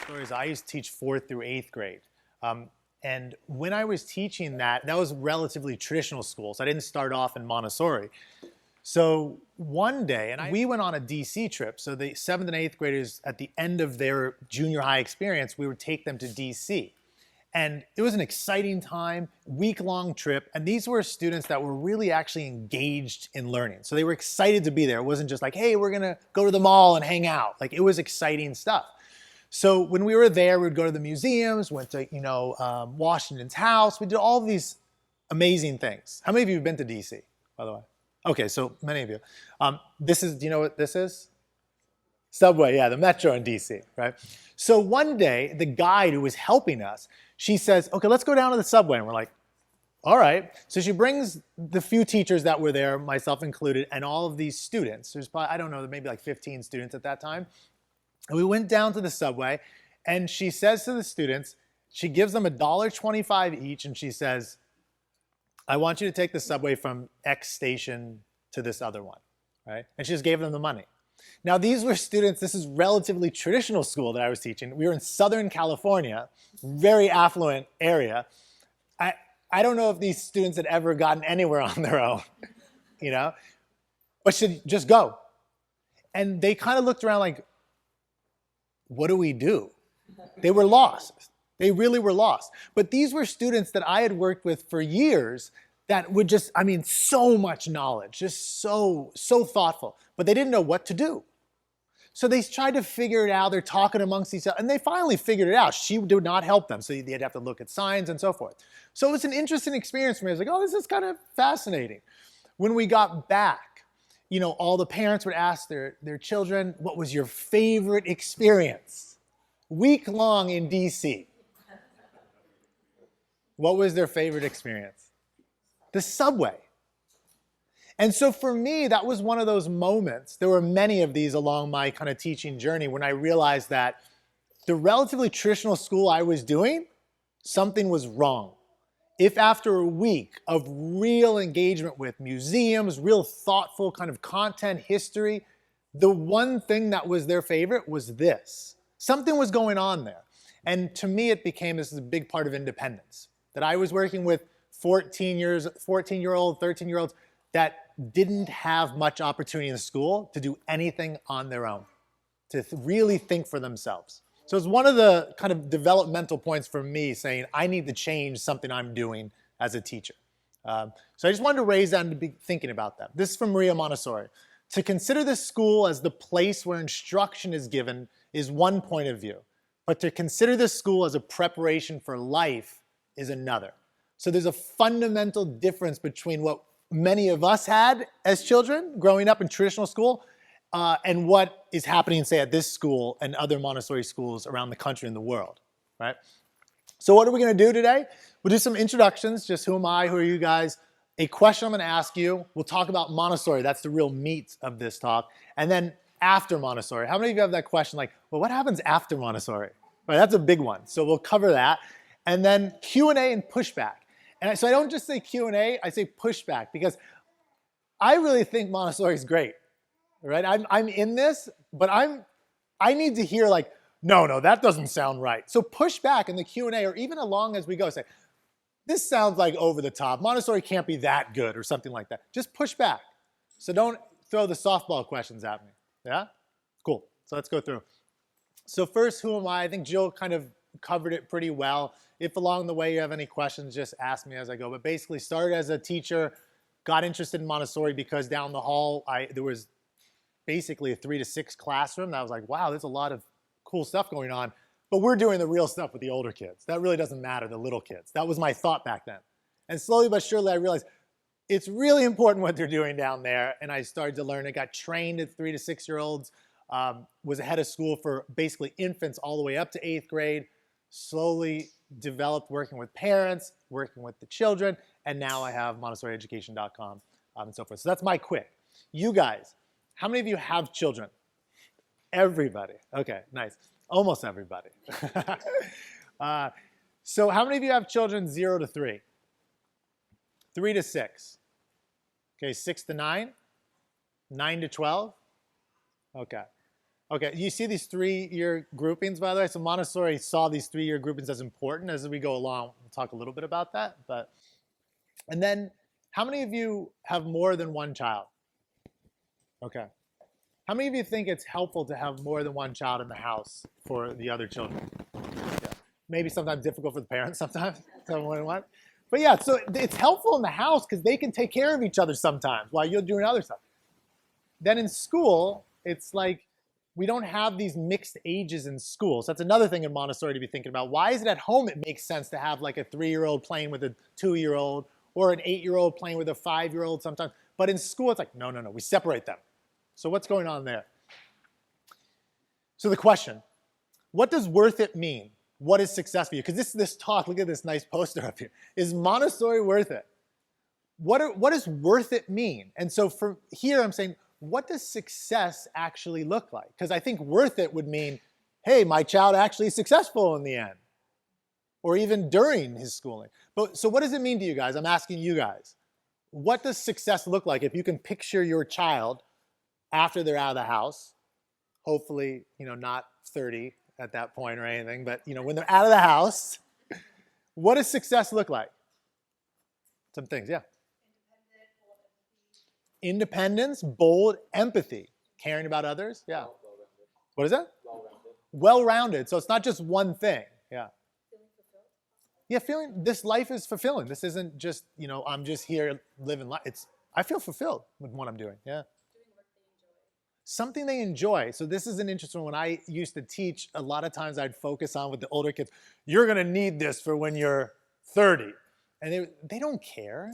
Stories. I used to teach 4th through 8th grade. And when I was teaching that was relatively traditional school. So I didn't start off in Montessori. So one day, and we went on a DC trip. So the 7th and 8th graders, at the end of their junior high experience, we would take them to DC. And it was an exciting time, week-long trip. And these were students that were really actually engaged in learning. So they were excited to be there. It wasn't just like, hey, we're going to go to the mall and hang out. Like, it was exciting stuff. So when we were there, we would go to the museums, went to, Washington's house. We did all these amazing things. How many of you have been to DC, by the way? Okay, so many of you. Do you know what this is? Subway, yeah, the metro in DC, right? So one day, the guide who was helping us, she says, okay, let's go down to the subway. And we're like, all right. So she brings the few teachers that were there, myself included, and all of these students. There's probably, I don't know, maybe like 15 students at that time. And we went down to the subway, and she says to the students, she gives them $1.25 each, and she says, I want you to take the subway from X station to this other one, right? And she just gave them the money. Now, these were students, this is relatively traditional school that I was teaching. We were in Southern California, very affluent area. I don't know if these students had ever gotten anywhere on their own, but should just go. And they kind of looked around like, what do we do? They were lost. They really were lost. But these were students that I had worked with for years that would just, so much knowledge, just so thoughtful, but they didn't know what to do. So they tried to figure it out. They're talking amongst each other, and they finally figured it out. She did not help them, so they'd have to look at signs and so forth. So it was an interesting experience for me. I was like, oh, this is kind of fascinating. When we got back, all the parents would ask their children, what was your favorite experience? Week-long in DC. What was their favorite experience? The subway. And so for me, that was one of those moments. There were many of these along my kind of teaching journey when I realized that the relatively traditional school I was doing, something was wrong. If after a week of real engagement with museums, real thoughtful kind of content, history, the one thing that was their favorite was this. Something was going on there. And to me, it became this is a big part of independence. That I was working with 14-year-old, 13-year-olds that didn't have much opportunity in the school to do anything on their own, to really think for themselves. So it's one of the kind of developmental points for me saying I need to change something I'm doing as a teacher. So I just wanted to raise that and to be thinking about that. This is from Maria Montessori. To consider this school as the place where instruction is given is one point of view, but to consider this school as a preparation for life is another. So there's a fundamental difference between what many of us had as children growing up in traditional school and what is happening, say, at this school and other Montessori schools around the country and the world, right? So what are we going to do today? We'll do some introductions, just who am I, who are you guys? A question I'm going to ask you. We'll talk about Montessori. That's the real meat of this talk. And then after Montessori, how many of you have that question like, well, what happens after Montessori? Right, that's a big one. So we'll cover that. And then Q&A and pushback. And so I don't just say Q&A, I say pushback, because I really think Montessori is great, right? I'm in this, but I need to hear like, no, that doesn't sound right. So push back in the Q&A or even along as we go, say, this sounds like over the top. Montessori can't be that good or something like that. Just push back. So don't throw the softball questions at me, yeah? Cool, so let's go through. So first, who am I? I think Jill kind of covered it pretty well. If along the way you have any questions, just ask me as I go. But basically started as a teacher, got interested in Montessori because down the hall, there was basically a 3 to 6 classroom. That was like, wow, there's a lot of cool stuff going on. But we're doing the real stuff with the older kids. That really doesn't matter, the little kids. That was my thought back then. And slowly but surely I realized it's really important what they're doing down there. And I started to learn. I got trained at 3 to 6-year-olds, was ahead of school for basically infants all the way up to 8th grade, slowly developed working with parents, working with the children, and now I have MontessoriEducation.com and so forth. So that's my quick. You guys, how many of you have children? Everybody. Okay, nice. Almost everybody. So how many of you have children 0 to 3? 3 to 6. Okay, 6 to 9? 9 to 12? Okay. Okay, you see these 3-year groupings, by the way? So Montessori saw these 3-year groupings as important. As we go along, we'll talk a little bit about that. And then, how many of you have more than one child? Okay. How many of you think it's helpful to have more than one child in the house for the other children? Yeah. Maybe sometimes difficult for the parents sometimes. But yeah, so it's helpful in the house because they can take care of each other sometimes while you're doing other stuff. Then in school, it's like we don't have these mixed ages in school. So that's another thing in Montessori to be thinking about. Why is it at home it makes sense to have like a 3-year-old playing with a 2-year-old or an 8-year-old playing with a 5-year-old sometimes? But in school, it's like, no, we separate them. So what's going on there? So the question, what does worth it mean? What is success for you? Because this talk, look at this nice poster up here. Is Montessori worth it? What does worth it mean? And so for here, I'm saying, what does success actually look like? Because I think worth it would mean, hey, my child actually is successful in the end. Or even during his schooling. So what does it mean to you guys? I'm asking you guys. What does success look like if you can picture your child after they're out of the house? Hopefully, not 30 at that point or anything, but when they're out of the house, what does success look like? Some things, yeah. Independence, bold, empathy, caring about others, yeah. What is that? Well-rounded. So it's not just one thing, yeah. Yeah, feeling this life is fulfilling. This isn't just, I'm just here living life. I feel fulfilled with what I'm doing, yeah. Something they enjoy. So this is an interesting one. When I used to teach, a lot of times I'd focus on with the older kids, you're going to need this for when you're 30. And they don't care.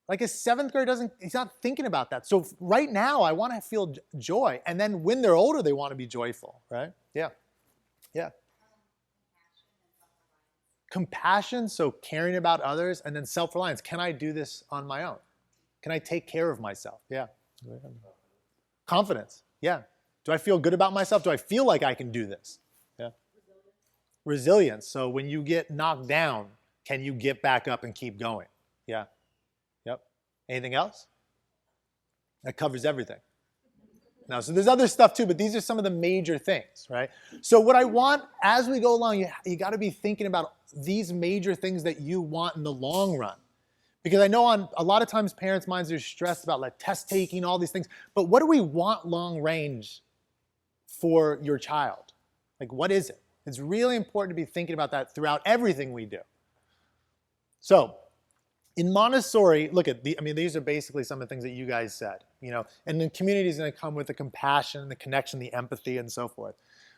Like a 7th grader he's not thinking about that. So right now I want to feel joy. And then when they're older, they want to be joyful, right? Yeah. Yeah. Compassion, so caring about others, and then self-reliance. Can I do this on my own? Can I take care of myself? Yeah. Confidence, yeah. Do I feel good about myself? Do I feel like I can do this? Yeah. Resilience, so when you get knocked down, can you get back up and keep going? Yeah. Yep. Anything else? That covers everything. Now, so there's other stuff too, but these are some of the major things, right? So what I want, as we go along, you got to be thinking about these major things that you want in the long run. Because I know on a lot of times parents' minds are stressed about like test taking, all these things. But what do we want long range for your child? Like what is it? It's really important to be thinking about that throughout everything we do. So in Montessori, look at these are basically some of the things that you guys said, and the community is going to come with the compassion, the connection, the empathy, and so forth.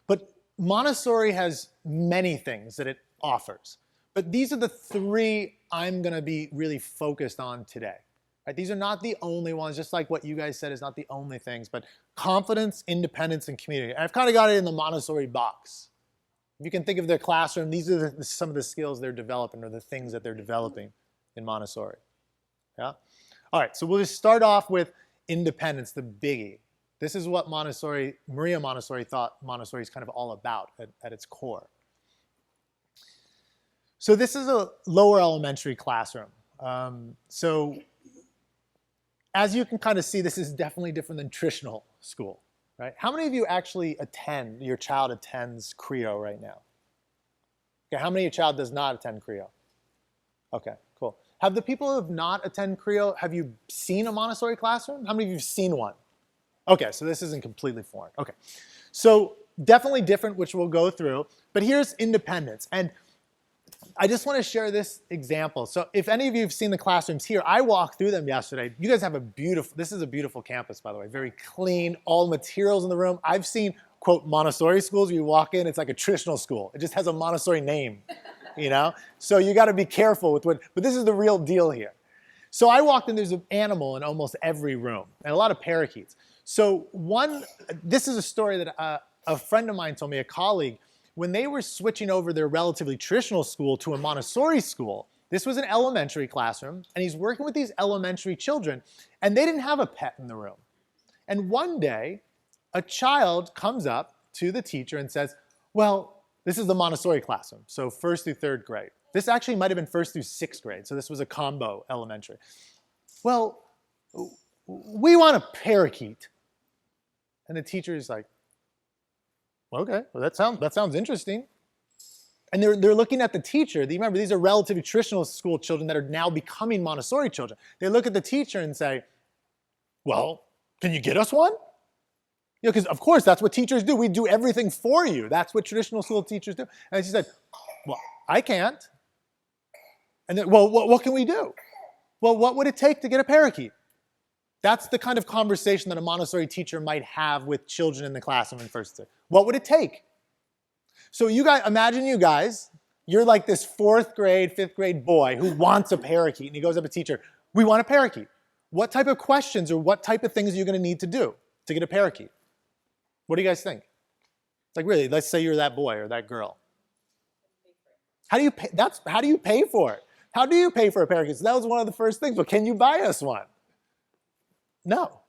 But Montessori has many things that it offers. But these are the 3 I'm going to be really focused on today. Right? These are not the only ones, just like what you guys said is not the only things, but confidence, independence, and community. And I've kind of got it in the Montessori box. If you can think of their classroom, these are some of the skills they're developing or the things that they're developing in Montessori. Yeah? All right, so we'll just start off with independence, the biggie. This is what Maria Montessori thought Montessori is kind of all about at its core. So this is a lower elementary classroom. So as you can kind of see, this is definitely different than traditional school, right? How many of you actually your child attends CREO right now? Okay, how many of your child does not attend CREO? Okay, cool. Have the people who have not attended CREO, have you seen a Montessori classroom? How many of you have seen one? Okay, so this isn't completely foreign. Okay, so definitely different, which we'll go through. But here's independence. And I just want to share this example. So if any of you have seen the classrooms here, I walked through them yesterday. You guys have this is a beautiful campus, by the way, very clean, all materials in the room. I've seen, quote, Montessori schools, you walk in, it's like a traditional school. It just has a Montessori name, So you got to be careful with but this is the real deal here. So I walked in, there's an animal in almost every room, and a lot of parakeets. So this is a story that a friend of mine told me, a colleague, when they were switching over their relatively traditional school to a Montessori school, this was an elementary classroom, and he's working with these elementary children, and they didn't have a pet in the room. And one day, a child comes up to the teacher and says, well, this is the Montessori classroom, so 1st through 3rd grade. This actually might have been 1st through 6th grade, so this was a combo elementary. Well, we want a parakeet. And the teacher is like, okay, well, that sounds interesting. And they're looking at the teacher. Remember, these are relatively traditional school children that are now becoming Montessori children. They look at the teacher and say, well, can you get us one? Because of course, that's what teachers do. We do everything for you. That's what traditional school teachers do. And she said, well, I can't. And then, well, what can we do? Well, what would it take to get a parakeet? That's the kind of conversation that a Montessori teacher might have with children in the classroom in first grade. What would it take? So you guys, imagine you guys, you're like this 4th grade, 5th grade boy who wants a parakeet, and he goes up to a teacher, we want a parakeet. What type of questions or what type of things are you going to need to do to get a parakeet? What do you guys think? It's like, really, let's say you're that boy or that girl. How do you pay, how do you pay for it? How do you pay for a parakeet? So that was one of the first things. Well, can you buy us one? No.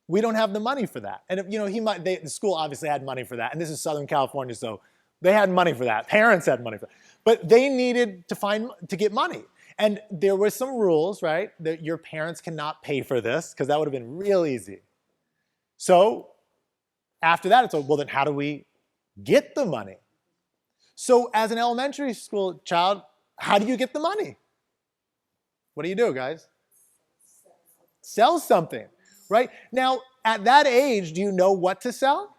We don't have the money for that. And the school obviously had money for that. And this is Southern California, so they had money for that. Parents had money for that. But they needed to get money. And there were some rules, right? That your parents cannot pay for this, because that would have been real easy. So after that, it's like, well, then how do we get the money? So as an elementary school child, how do you get the money? What do you do, guys? Sell something, right? Now, at that age, do you know what to sell?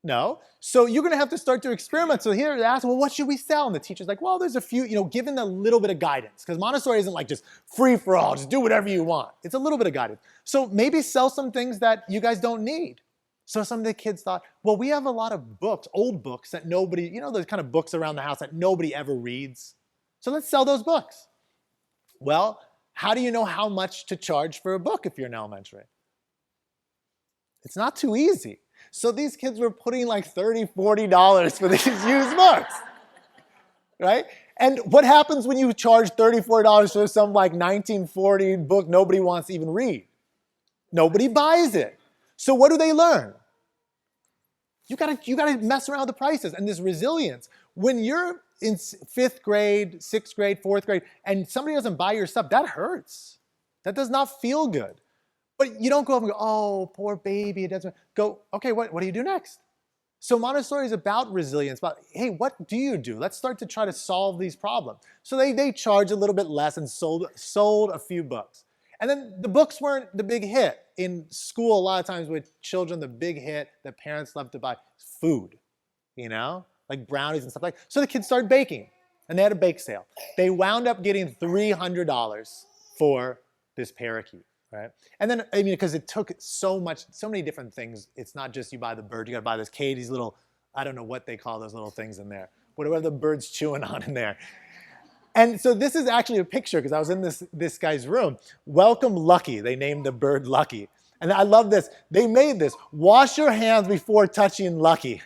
No. So you're going to have to start to experiment. So here they ask, well, what should we sell? And the teacher's like, well, there's a few, given a little bit of guidance. Because Montessori isn't like just free for all, just do whatever you want. It's a little bit of guidance. So maybe sell some things that you guys don't need. So some of the kids thought, well, we have a lot of books, old books that nobody, those kind of books around the house that nobody ever reads. So let's sell those books. Well, how do you know how much to charge for a book if you're in elementary? It's not too easy. So these kids were putting like $30, $40 for these used books, right? And what happens when you charge $34 for some like 1940 book nobody wants to even read? Nobody buys it. So what do they learn? You gotta mess around with the prices and this resilience. When you're in 5th grade, 6th grade, 4th grade, and somebody doesn't buy your stuff, that hurts. That does not feel good. But you don't go up and go, oh, poor baby, it doesn't. Go, okay, what do you do next? So Montessori is about resilience, about, hey, what do you do? Let's start to try to solve these problems. So they charge a little bit less and sold a few books. And then the books weren't the big hit. In school, a lot of times with children, the big hit that parents love to buy is food, like brownies and stuff like that. So the kids started baking, and they had a bake sale. They wound up getting $300 for this parakeet, right? And then, because it took so many different things. It's not just you buy the bird, you gotta buy this cage, these little, I don't know what they call those little things in there. Whatever the bird's chewing on in there. And so this is actually a picture, because I was in this guy's room. Welcome Lucky. They named the bird Lucky. And I love this. They made this. Wash your hands before touching Lucky.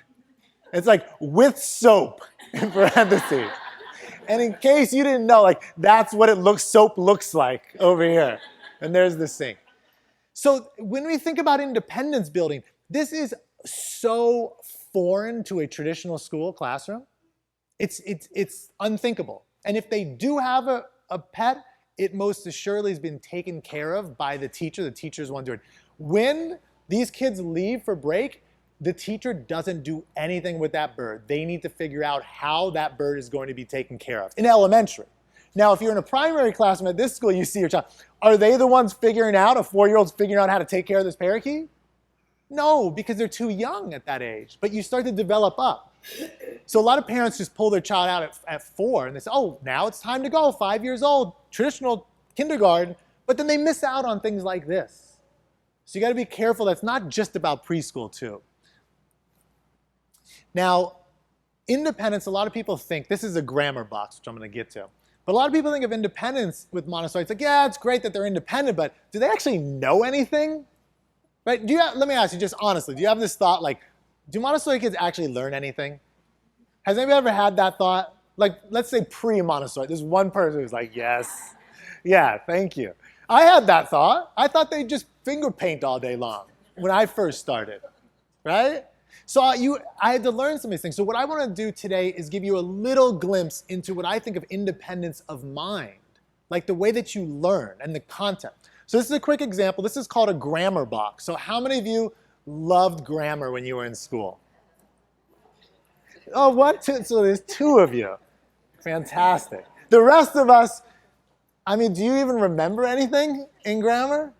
It's like with soap in parentheses. And in case you didn't know, like that's what soap looks like over here. And there's the sink. So when we think about independence building, this is so foreign to a traditional school classroom. It's unthinkable. And if they do have a pet, it most assuredly has been taken care of by the teacher. The teacher's one doing it. When these kids leave for break, the teacher doesn't do anything with that bird. They need to figure out how that bird is going to be taken care of in elementary. Now, if you're in a primary classroom at this school, you see your child. Are they the ones figuring out, a 4-year-old's figuring out how to take care of this parakeet? No, because they're too young at that age. But you start to develop up. So a lot of parents just pull their child out at 4 and they say, oh, now it's time to go, 5 years old, traditional kindergarten. But then they miss out on things like this. So you got to be careful. That's not just about preschool too. Now, independence, a lot of people think, this is a grammar box, which I'm going to get to. But a lot of people think of independence with Montessori. It's like, yeah, it's great that they're independent, but do they actually know anything? Right? Let me ask you just honestly, do you have this thought like, do Montessori kids actually learn anything? Has anybody ever had that thought? Like, let's say pre-Montessori. There's one person who's like, yes, yeah, thank you. I had that thought. I thought they'd just finger paint all day long when I first started, right? So I had to learn some of these things. So what I want to do today is give you a little glimpse into what I think of independence of mind, like the way that you learn and the content. So this is a quick example. This is called a grammar box. So how many of you loved grammar when you were in school? Oh, what? Two? So there's two of you. Fantastic. The rest of us, I mean, do you even remember anything in grammar?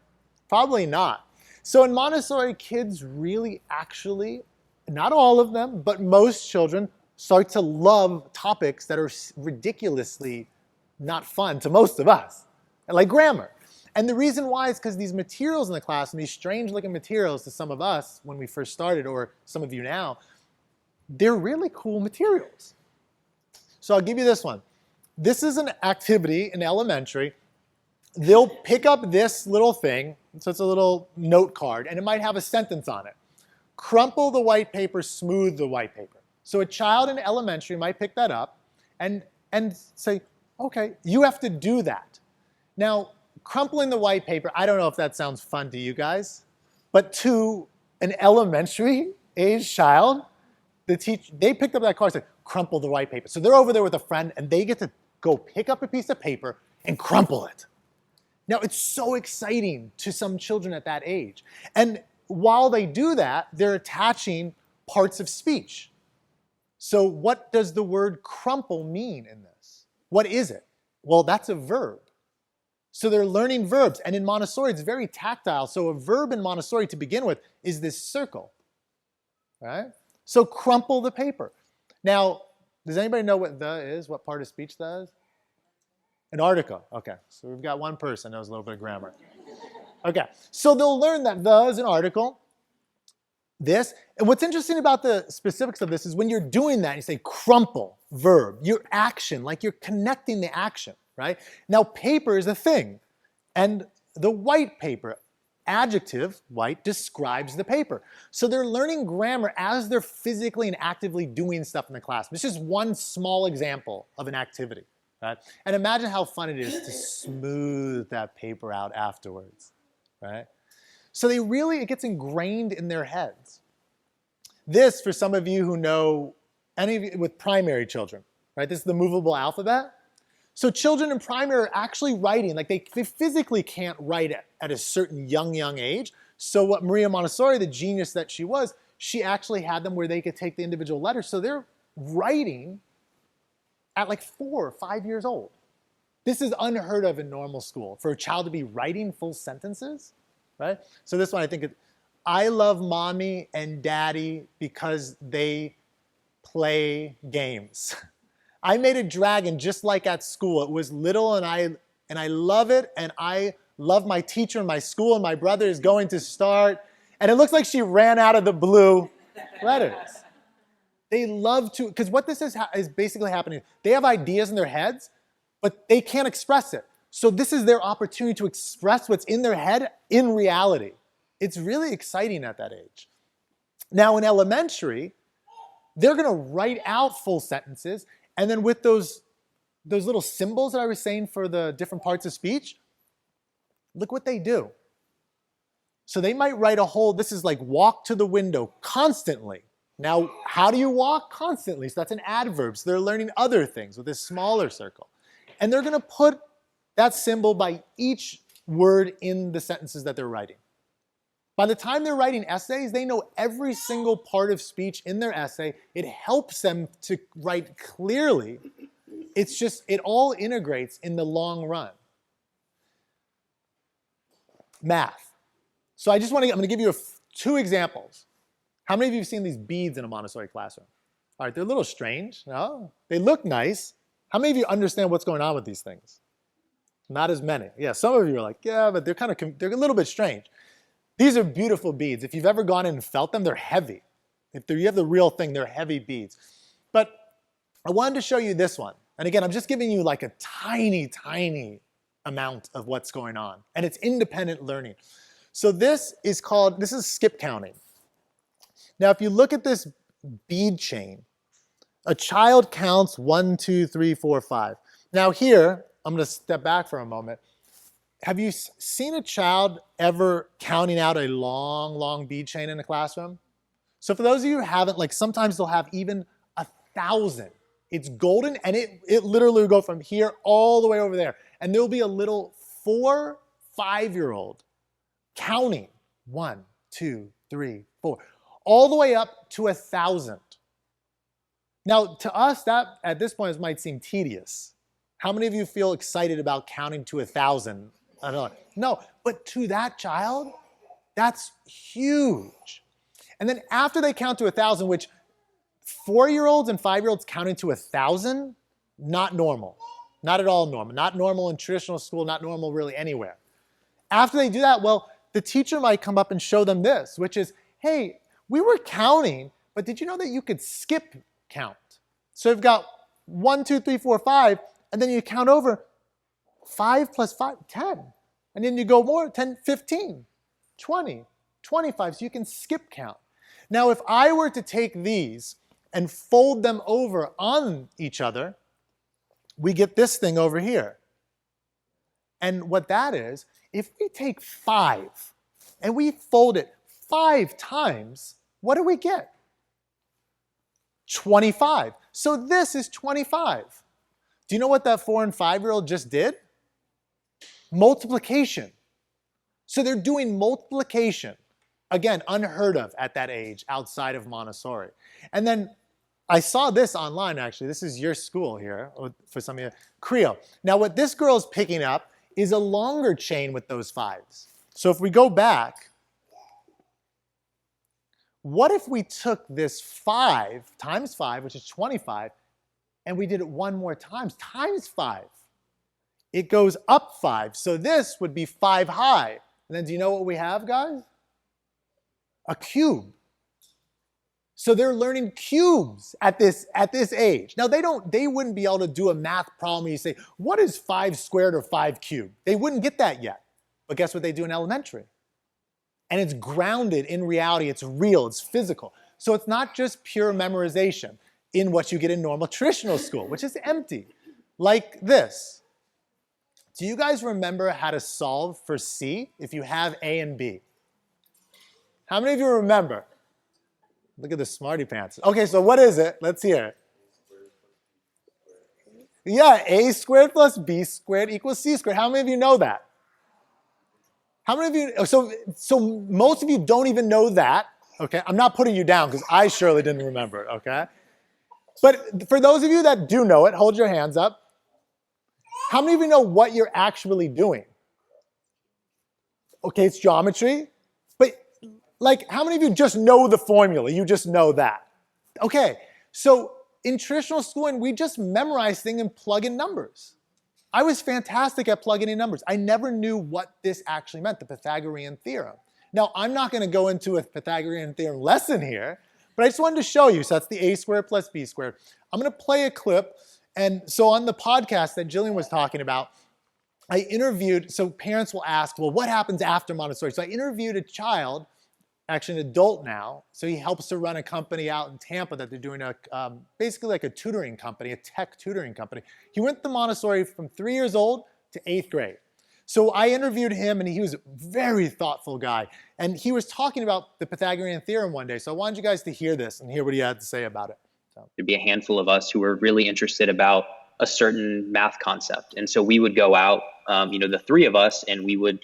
Probably not. So in Montessori, kids really actually, not all of them, but most children start to love topics that are ridiculously not fun to most of us, like grammar. And the reason why is because these materials in the classroom, these strange looking materials to some of us when we first started, or some of you now, they're really cool materials. So I'll give you this one. This is an activity in elementary. They'll pick up this little thing, so it's a little note card, and it might have a sentence on it. Crumple the white paper, smooth the white paper. So a child in elementary might pick that up and say, okay, you have to do that. Now, crumpling the white paper, I don't know if that sounds fun to you guys, but to an elementary age child, they picked up that card and said, crumple the white paper. So they're over there with a friend and they get to go pick up a piece of paper and crumple it. Now, it's so exciting to some children at that age. And while they do that, they're attaching parts of speech. So what does the word crumple mean in this? What is it? Well, that's a verb. So they're learning verbs. And in Montessori, it's very tactile. So a verb in Montessori to begin with is this circle, right? So crumple the paper. Now, does anybody know what the is? What part of speech the is? An article. Okay, so we've got one person knows a little bit of grammar. Okay, so they'll learn that the is an article. This, and what's interesting about the specifics of this is when you're doing that, you say crumple, verb, your action, like you're connecting the action, right? Now, paper is a thing, and the white paper, adjective, white, describes the paper. So they're learning grammar as they're physically and actively doing stuff in the class. This is one small example of an activity, right? And imagine how fun it is to smooth that paper out afterwards, right? So it gets ingrained in their heads. This, for some of you who know, any of you with primary children, right? This is the movable alphabet. So children in primary are actually writing, like they physically can't write at a certain young age. So what Maria Montessori, the genius that she was, she actually had them where they could take the individual letters. So they're writing at like 4 or 5 years old. This is unheard of in normal school, for a child to be writing full sentences. Right? So this one, I love mommy and daddy because they play games. I made a dragon just like at school. It was little and I love it, and I love my teacher and my school, and my brother is going to start. And it looks like she ran out of the blue letters. They love to, because what this is basically happening, they have ideas in their heads, but they can't express it. So this is their opportunity to express what's in their head in reality. It's really exciting at that age. Now in elementary, they're going to write out full sentences, and then with those little symbols that I was saying for the different parts of speech, look what they do. So they might write this is like walk to the window constantly. Now, how do you walk? Constantly. So that's an adverb. So they're learning other things with this smaller circle. And they're going to put that symbol by each word in the sentences that they're writing. By the time they're writing essays, they know every single part of speech in their essay. It helps them to write clearly. It's just, it all integrates in the long run. Math. So I'm going to give you 2 examples. How many of you have seen these beads in a Montessori classroom? All right, they're a little strange. No? They look nice. How many of you understand what's going on with these things? Not as many. Yeah, some of you are like, yeah, but they're a little bit strange. These are beautiful beads. If you've ever gone in and felt them, they're heavy. If you have the real thing, they're heavy beads. But I wanted to show you this one. And again, I'm just giving you like a tiny, tiny amount of what's going on. And it's independent learning. So this is skip counting. Now, if you look at this bead chain, a child counts 1, 2, 3, 4, 5. Now here, I'm going to step back for a moment. Have you seen a child ever counting out a long, long bead chain in a classroom? So for those of you who haven't, like sometimes they'll have even 1,000. It's golden, and it literally will go from here all the way over there. And there'll be a little 4, 5-year-old counting 1, 2, 3, 4, all the way up to 1,000. Now, to us, that at this point might seem tedious. How many of you feel excited about counting to 1,000? I don't know. No, but to that child, that's huge. And then after they count to 1,000, which 4-year-olds and 5-year-olds counting to 1,000, not normal. Not at all normal. Not normal in traditional school, not normal really anywhere. After they do that, well, the teacher might come up and show them this, which is, hey, we were counting, but did you know that you could skip count? So you've got 1, 2, 3, 4, 5, and then you count over 5 plus 5, 10. And then you go more, 10, 15, 20, 25, so you can skip count. Now, if I were to take these and fold them over on each other, we get this thing over here. And what that is, if we take 5 and we fold it 5 times, what do we get? 25. So this is 25. Do you know what that 4 and 5-year-old just did? Multiplication. So they're doing multiplication. Again, unheard of at that age outside of Montessori. And then I saw this online, actually. This is your school here, for some of you. Creo. Now, what this girl is picking up is a longer chain with those 5s. So if we go back, what if we took this 5 times 5, which is 25, and we did it one more time, times 5? It goes up 5. So this would be 5 high. And then do you know what we have, guys? A cube. So they're learning cubes at this age. Now they wouldn't be able to do a math problem where you say, what is 5 squared or 5 cubed? They wouldn't get that yet. But guess what they do in elementary? And it's grounded in reality, it's real, it's physical. So it's not just pure memorization in what you get in normal traditional school, which is empty. Like this. Do you guys remember how to solve for C if you have A and B? How many of you remember? Look at the smarty pants. Okay, so what is it? Let's hear. Yeah, A squared plus B squared equals C squared. How many of you know that? How many of you, so most of you don't even know that, okay? I'm not putting you down because I surely didn't remember it, okay? But for those of you that do know it, hold your hands up. How many of you know what you're actually doing? Okay, it's geometry, but like how many of you just know the formula? You just know that. Okay, so in traditional schooling, we just memorize things and plug in numbers. I was fantastic at plugging in numbers. I never knew what this actually meant, the Pythagorean theorem. Now, I'm not going to go into a Pythagorean theorem lesson here, but I just wanted to show you. So that's the A squared plus B squared. I'm going to play a clip. And so on the podcast that Jillian was talking about, I interviewed, so parents will ask, well, what happens after Montessori? So I interviewed a child, actually an adult now. So he helps to run a company out in Tampa that they're doing basically like a tutoring company, a tech tutoring company. He went to Montessori from 3 years old to 8th grade. So I interviewed him and he was a very thoughtful guy. And he was talking about the Pythagorean theorem one day. So I wanted you guys to hear this and hear what he had to say about it. There'd be a handful of us who were really interested about a certain math concept. And so we would go out, the 3 of us, and we would,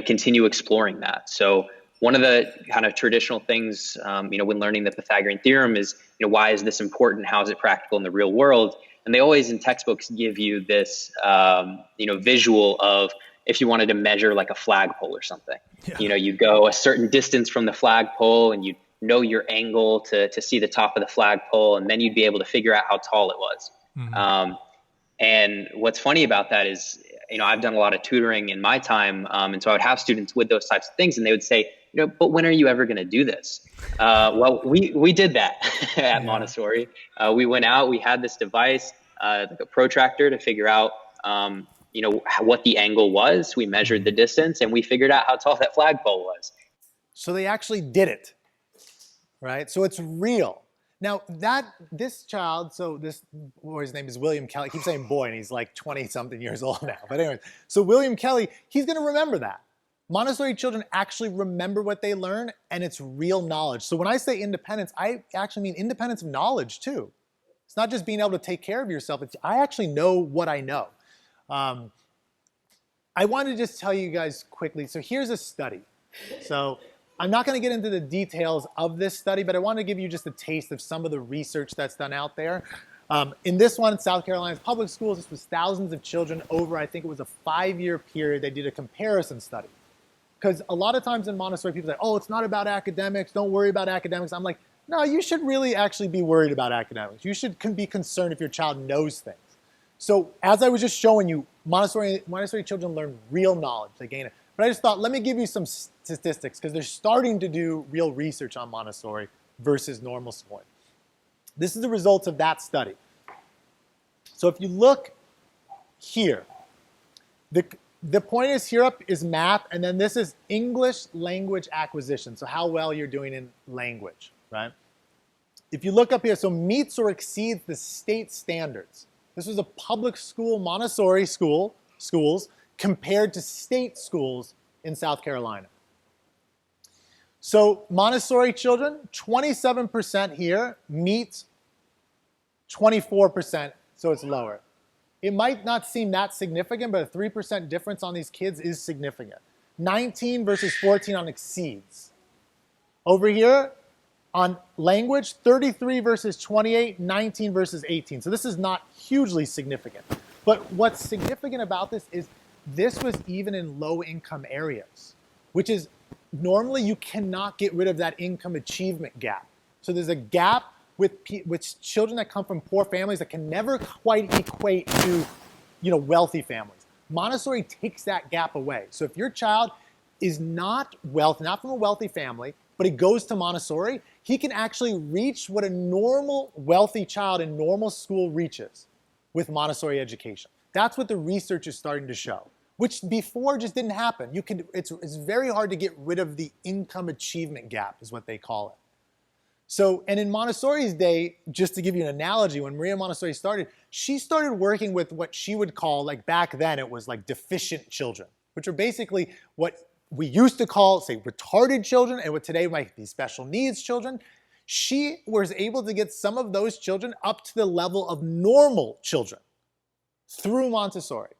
continue exploring that. So one of the kind of traditional things, when learning the Pythagorean theorem is, why is this important? How is it practical in the real world? And they always in textbooks give you this, visual of if you wanted to measure like a flagpole or something. Yeah. You go a certain distance from the flagpole and you know your angle to see the top of the flagpole, and then you'd be able to figure out how tall it was. Mm-hmm. And what's funny about that is, I've done a lot of tutoring in my time, and so I would have students with those types of things, and they would say, but when are you ever going to do this? Well, we did that at Montessori. We went out, we had this device, like a protractor, to figure out, what the angle was. We measured the distance, and we figured out how tall that flagpole was. So they actually did it, right? So it's real. Now this child, so this boy's name is William Kelly. I keep saying boy, and he's like 20-something years old now. But anyways, so William Kelly, he's going to remember that. Montessori children actually remember what they learn, and it's real knowledge. So when I say independence, I actually mean independence of knowledge too. It's not just being able to take care of yourself. I actually know what I know. I want to just tell you guys quickly. So here's a study. So I'm not going to get into the details of this study, but I want to give you just a taste of some of the research that's done out there. In this one, South Carolina's public schools, this was thousands of children over, I think it was a 5-year period. They did a comparison study. Because a lot of times in Montessori, people say, oh, it's not about academics. Don't worry about academics. I'm like, no, you should really actually be worried about academics. You should be concerned if your child knows things. So as I was just showing you, Montessori children learn real knowledge. They gain it. But I just thought, let me give you some statistics because they're starting to do real research on Montessori versus normal schooling. This is the results of that study. So if you look here, the point is here up is math, and then this is English language acquisition, so how well you're doing in language, right? If you look up here, so meets or exceeds the state standards. This was a public school Montessori schools compared to state schools in South Carolina. So Montessori children, 27% here, meets 24%, so it's lower. It might not seem that significant, but a 3% difference on these kids is significant. 19 versus 14 on exceeds. Over here, on language, 33 versus 28, 19 versus 18. So this is not hugely significant. But what's significant about this is this was even in low-income areas, which is normally you cannot get rid of that income achievement gap. So there's a gap with children that come from poor families that can never quite equate to, wealthy families. Montessori takes that gap away. So if your child is not from a wealthy family, but he goes to Montessori, he can actually reach what a normal wealthy child in normal school reaches with Montessori education. That's what the research is starting to show, which before just didn't happen. It's very hard to get rid of the income achievement gap, is what they call it. So, and in Montessori's day, just to give you an analogy, when Maria Montessori started, she started working with what she would call, like back then, it was like deficient children, which are basically what we used to call, say, retarded children, and what today might be special needs children. She was able to get some of those children up to the level of normal children through Montessori.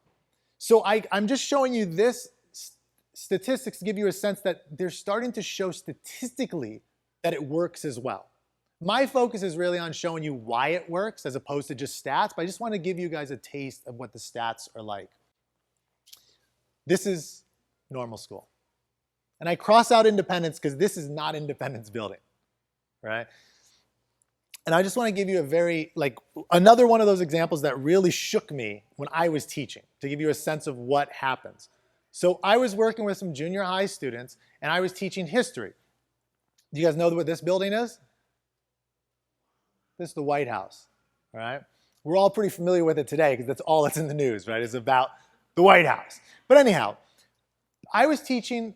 So I'm just showing you this statistics to give you a sense that they're starting to show statistically that it works as well. My focus is really on showing you why it works as opposed to just stats, but I just want to give you guys a taste of what the stats are like. This is normal school. And I cross out Independence because this is not Independence building, right? And I just want to give you another one of those examples that really shook me when I was teaching, to give you a sense of what happens. So I was working with some junior high students, and I was teaching history. Do you guys know what this building is? This is the White House, all right? We're all pretty familiar with it today because that's all that's in the news, right? It's about the White House. But anyhow, I was teaching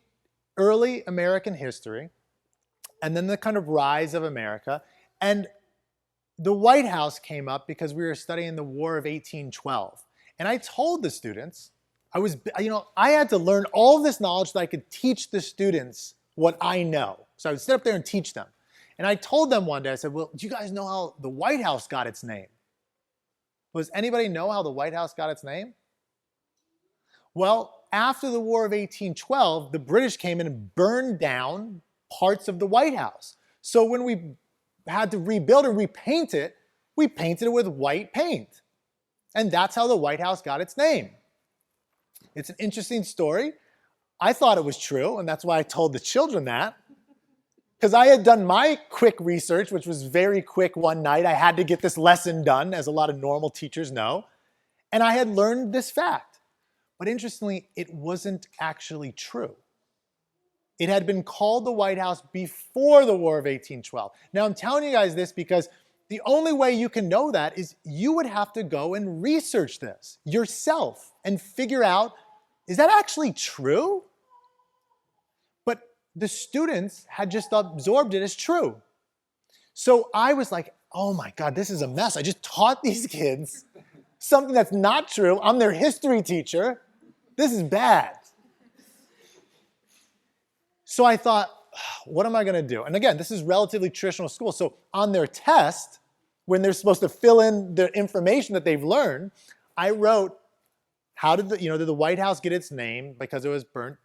early American history and then the kind of rise of America. And the White House came up because we were studying the War of 1812. And I told the students, I had to learn all of this knowledge so that I could teach the students what I know. So I would sit up there and teach them. And I told them one day, I said, well, do you guys know how the White House got its name? Does anybody know how the White House got its name? Well, after the War of 1812, the British came in and burned down parts of the White House. So when we had to rebuild and repaint it, we painted it with white paint. And that's how the White House got its name. It's an interesting story. I thought it was true, and that's why I told the children that. Because I had done my quick research, which was very quick one night. I had to get this lesson done, as a lot of normal teachers know. And I had learned this fact. But interestingly, it wasn't actually true. It had been called the White House before the War of 1812. Now, I'm telling you guys this because the only way you can know that is you would have to go and research this yourself and figure out, is that actually true? But the students had just absorbed it as true. So I was like, oh my God, this is a mess. I just taught these kids something that's not true. I'm their history teacher. This is bad. So I thought, what am I going to do? And again, this is relatively traditional school. So on their test, when they're supposed to fill in the information that they've learned, I wrote, how did the White House get its name? Because it was burnt,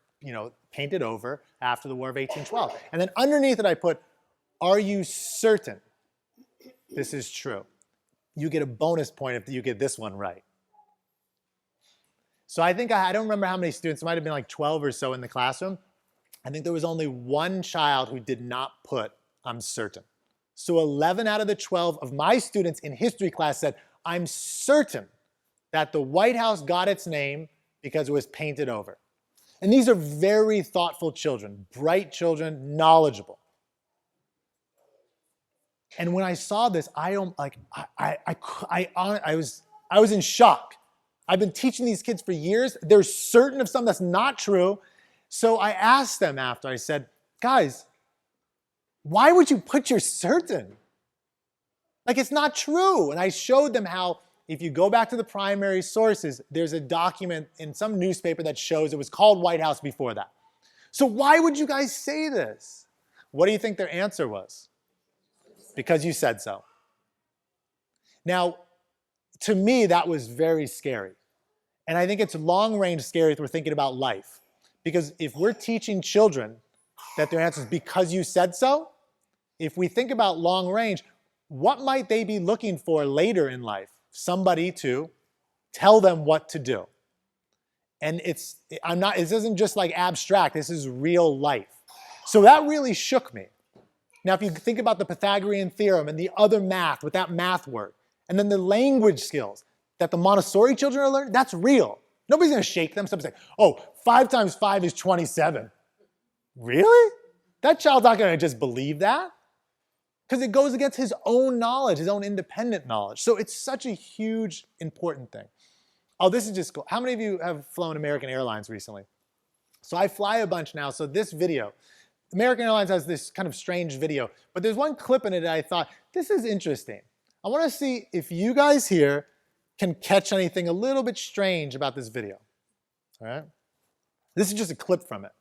painted over after the War of 1812. And then underneath it I put, are you certain this is true? You get a bonus point if you get this one right. So I think, I don't remember how many students, it might have been like 12 or so in the classroom. I think there was only one child who did not put, I'm certain. So 11 out of the 12 of my students in history class said, I'm certain that the White House got its name because it was painted over. And these are very thoughtful children, bright children, knowledgeable. And when I saw this, I was in shock. I've been teaching these kids for years. They're certain of something that's not true. So I asked them after, I said, guys, why would you put you're certain? Like, it's not true. And I showed them how, if you go back to the primary sources, there's a document in some newspaper that shows it was called White House before that. So why would you guys say this? What do you think their answer was? Because you said so. Now, to me, that was very scary. And I think it's long-range scary if we're thinking about life. Because if we're teaching children that their answer is because you said so, if we think about long range, what might they be looking for later in life? Somebody to tell them what to do. And this isn't just like abstract, this is real life. So that really shook me. Now, if you think about the Pythagorean theorem and the other math with that math word, and then the language skills that the Montessori children are learning, that's real. Nobody's going to shake them. Somebody's like, oh, 5 times 5 is 27. Really? That child's not going to just believe that. Because it goes against his own knowledge, his own independent knowledge. So it's such a huge, important thing. Oh, this is just cool. How many of you have flown American Airlines recently? So I fly a bunch now. So this video, American Airlines has this kind of strange video. But there's one clip in it that I thought, this is interesting. I want to see if you guys here can catch anything a little bit strange about this video. All right? This is just a clip from it.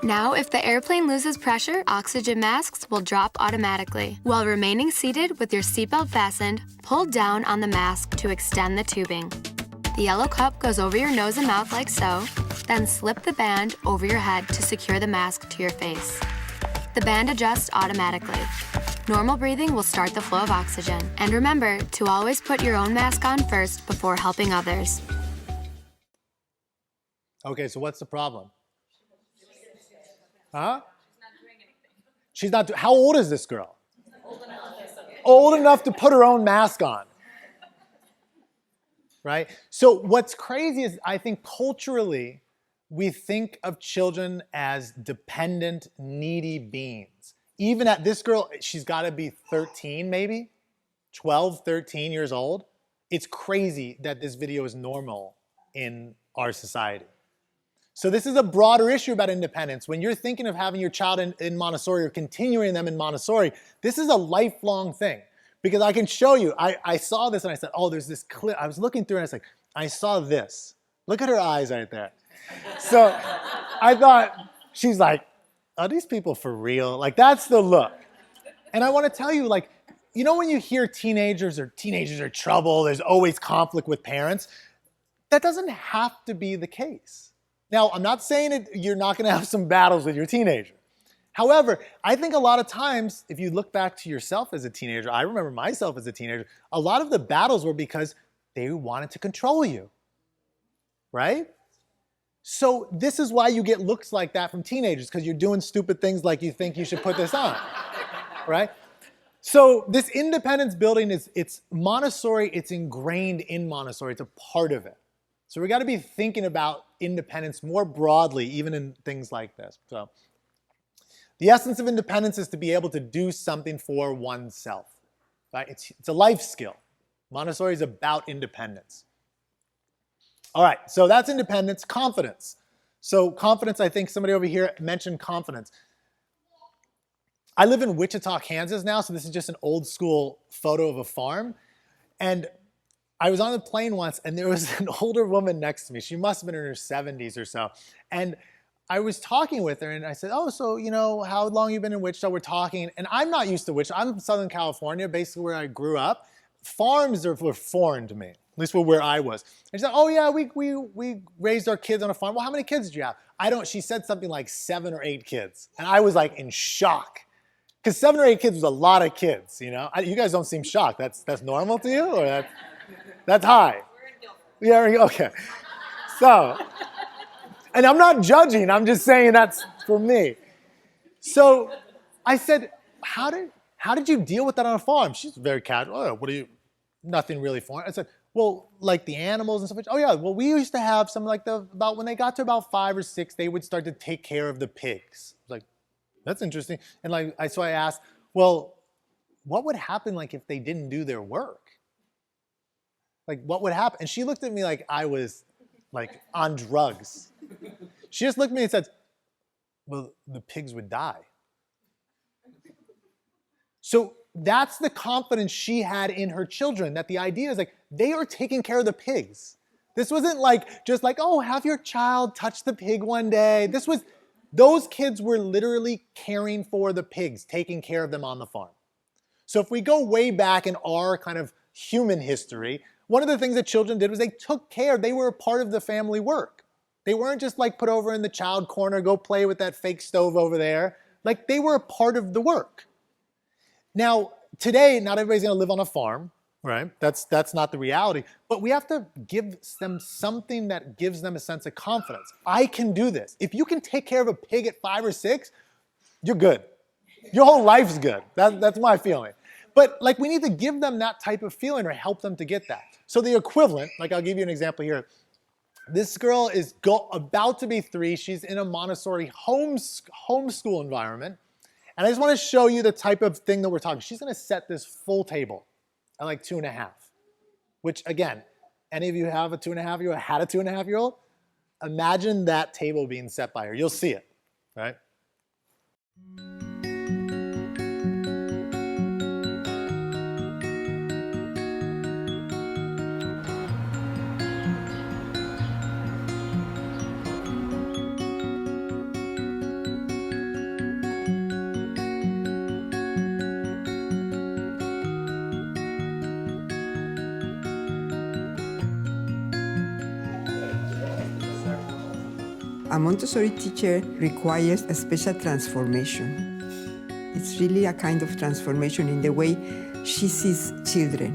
Now, if the airplane loses pressure, oxygen masks will drop automatically. While remaining seated with your seatbelt fastened, pull down on the mask to extend the tubing. The yellow cup goes over your nose and mouth like so, then slip the band over your head to secure the mask to your face. The band adjusts automatically. Normal breathing will start the flow of oxygen. And remember to always put your own mask on first before helping others. Okay, so what's the problem? Huh? She's not doing anything. How old is this girl? Old enough to put her own mask on. Right? So what's crazy is I think culturally we think of children as dependent, needy beings. Even at this girl, she's got to be 13 maybe, 12, 13 years old. It's crazy that this video is normal in our society. So this is a broader issue about independence. When you're thinking of having your child in Montessori or continuing them in Montessori, this is a lifelong thing. Because I can show you, I saw this and I said, oh, there's this clip. I was looking through and I was like, I saw this. Look at her eyes right there. So I thought, she's like, are these people for real? Like, that's the look. And I want to tell you, like, you know when you hear teenagers are trouble, there's always conflict with parents, that doesn't have to be the case. Now, I'm not saying that you're not going to have some battles with your teenager. However, I think a lot of times, if you look back to yourself as a teenager, I remember myself as a teenager, a lot of the battles were because they wanted to control you, right? So this is why you get looks like that from teenagers, because you're doing stupid things like you think you should put this on, right? So this independence building it's Montessori, it's ingrained in Montessori, it's a part of it. So we got to be thinking about independence more broadly, even in things like this. So the essence of independence is to be able to do something for oneself, right? It's a life skill. Montessori is about independence. All right, so that's independence. Confidence. So confidence, I think somebody over here mentioned confidence. I live in Wichita, Kansas now, so this is just an old school photo of a farm. And I was on the plane once and there was an older woman next to me. She must have been in her 70s or so. And I was talking with her and I said, oh, so, you know, how long you been in Wichita? We're talking. And I'm not used to Wichita. I'm from Southern California, basically where I grew up. Farms were foreign to me. At least where I was. And she said, oh yeah, we raised our kids on a farm. Well, how many kids did you have? She said something like 7 or 8 kids. And I was like in shock. Because 7 or 8 kids was a lot of kids, you know? You guys don't seem shocked. That's normal to you? Or that's high? Yeah, okay. So, and I'm not judging. I'm just saying that's for me. So I said, how did you deal with that on a farm? She's very casual. Oh, nothing really foreign. I said, well, like the animals and stuff. Oh yeah, well we used to have some like about when they got to about 5 or 6, they would start to take care of the pigs. I was like, that's interesting. And so I asked, well, what would happen like if they didn't do their work? Like what would happen? And she looked at me like I was like on drugs. She just looked at me and said, well, the pigs would die. So that's the confidence she had in her children, that the idea is like, they are taking care of the pigs. This wasn't like, just like, oh, have your child touch the pig one day. Those kids were literally caring for the pigs, taking care of them on the farm. So if we go way back in our kind of human history, one of the things that children did was they took care, they were a part of the family work. They weren't just like put over in the child corner, go play with that fake stove over there. Like they were a part of the work. Now, today, not everybody's gonna live on a farm, right? That's not the reality, but we have to give them something that gives them a sense of confidence. I can do this. If you can take care of a pig at 5 or 6, you're good. Your whole life's good. That's my feeling. But like we need to give them that type of feeling or help them to get that. So the equivalent, like I'll give you an example here. This girl is about to be 3. She's in a Montessori homeschool environment. And I just want to show you the type of thing that we're talking. She's going to set this full table at like 2.5, which again, any of you have a 2.5-year-old, had a 2.5-year-old? Imagine that table being set by her. You'll see it, right? A Montessori teacher requires a special transformation. It's really a kind of transformation in the way she sees children.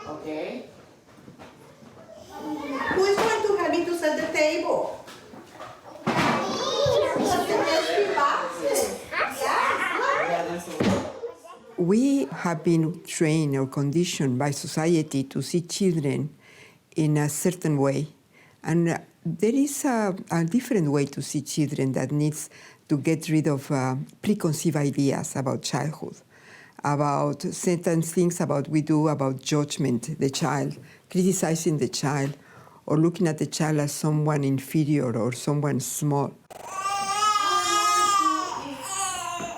Okay. Who is going to help me to set the table? We have been trained or conditioned by society to see children in a certain way. And there is a different way to see children that needs to get rid of preconceived ideas about childhood, about certain things about judgment, the child, criticizing the child, or looking at the child as someone inferior or someone small.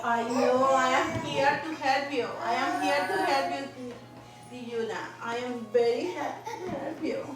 I know I am here to help you. I am here to help you, Yuna. I am very happy to help you.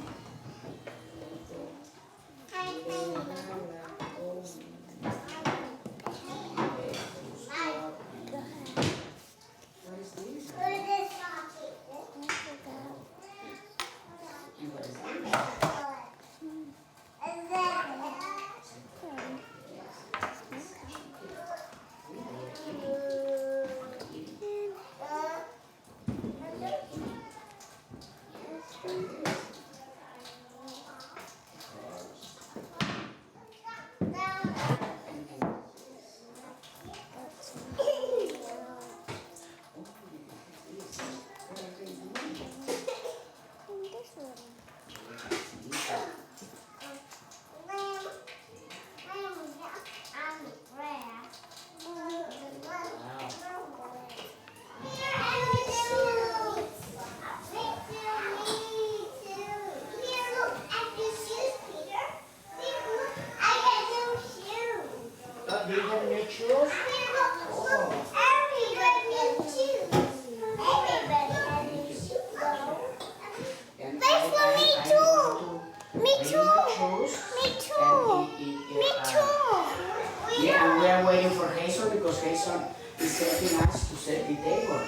because Jason is helping us to set the table.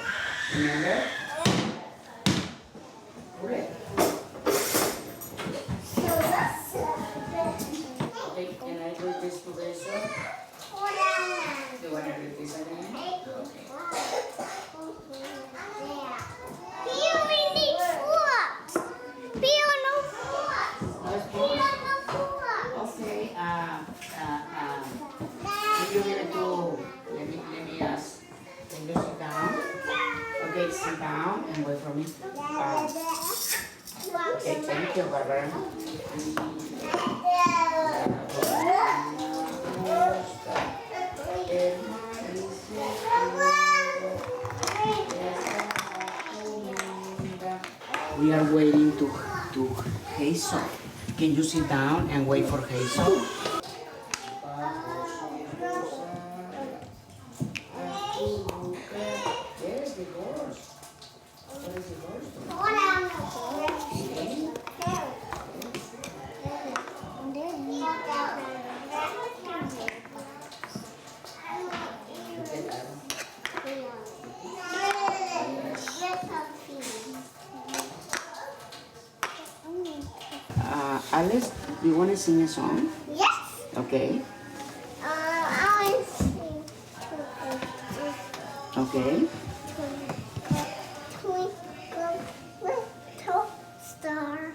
Remember? Correct. Okay, can I do this to Jason? You want to do this again? Okay. Pio, we need forks. Pio, no forks. Pio, no forks. Okay, if you will do, let me ask. Can you sit down? Okay, sit down and wait for me. Okay, thank you, Barbara. We are waiting to Hazel. Can you sit down and wait for Hazel? Yes, the horse. What is the horse? Alice, do you want to sing a song? Yes. Okay. I sing. Okay. Twinkle, little star,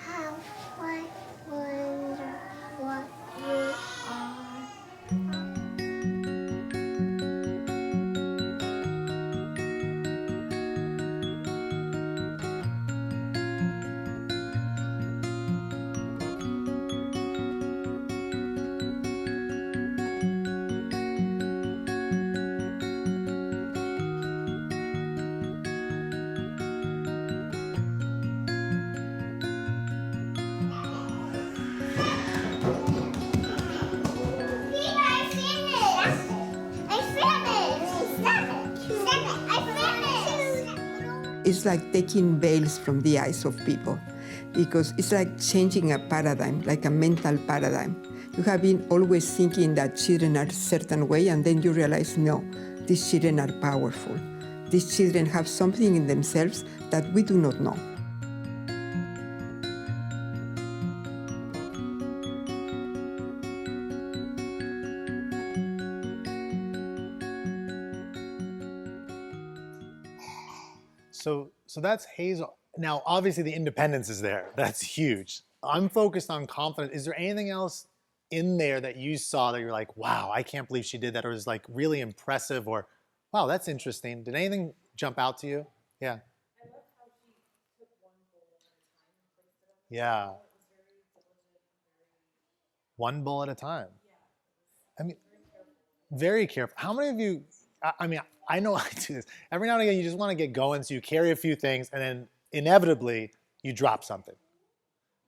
how I wonder what you are. It's like taking veils from the eyes of people, because it's like changing a paradigm, like a mental paradigm. You have been always thinking that children are a certain way, and then you realize, no, these children are powerful. These children have something in themselves that we do not know. So that's Hazel. Now, obviously, the independence is there. That's huge. I'm focused on confidence. Is there anything else in there that you saw that you're like, wow, I can't believe she did that, or is like really impressive, or wow, that's interesting? Did anything jump out to you? Yeah. Yeah. One bowl at a time. I mean, very careful. How many of you, I mean, I know I do this. Every now and again, you just want to get going, so you carry a few things, and then inevitably, you drop something.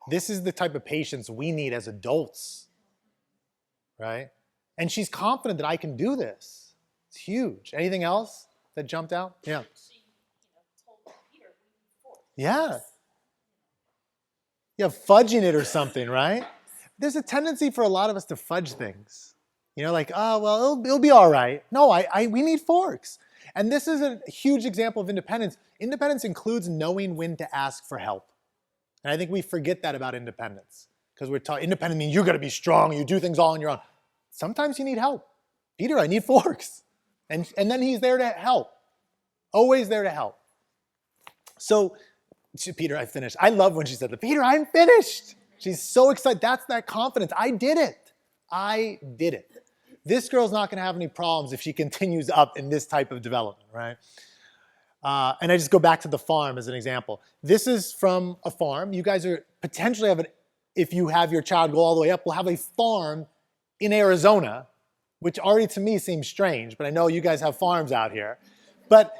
This is the type of patience we need as adults, right? And she's confident that I can do this. It's huge. Anything else that jumped out? Yeah. Yeah. Yeah, fudging it or something, right? There's a tendency for a lot of us to fudge things. You know, like, oh, well, it'll be all right. No, we need forks. And this is a huge example of independence. Independence includes knowing when to ask for help. And I think we forget that about independence. Because we're taught independent means you got to be strong, you do things all on your own. Sometimes you need help. Peter, I need forks. And then he's there to help. Always there to help. So, Peter, I finished. I love when she said that. Peter, I'm finished. She's so excited. That's that confidence. I did it. I did it. This girl's not going to have any problems if she continues up in this type of development, right? And I just go back to the farm as an example. This is from a farm. You guys are potentially have if you have your child go all the way up, we'll have a farm in Arizona, which already to me seems strange, but I know you guys have farms out here. But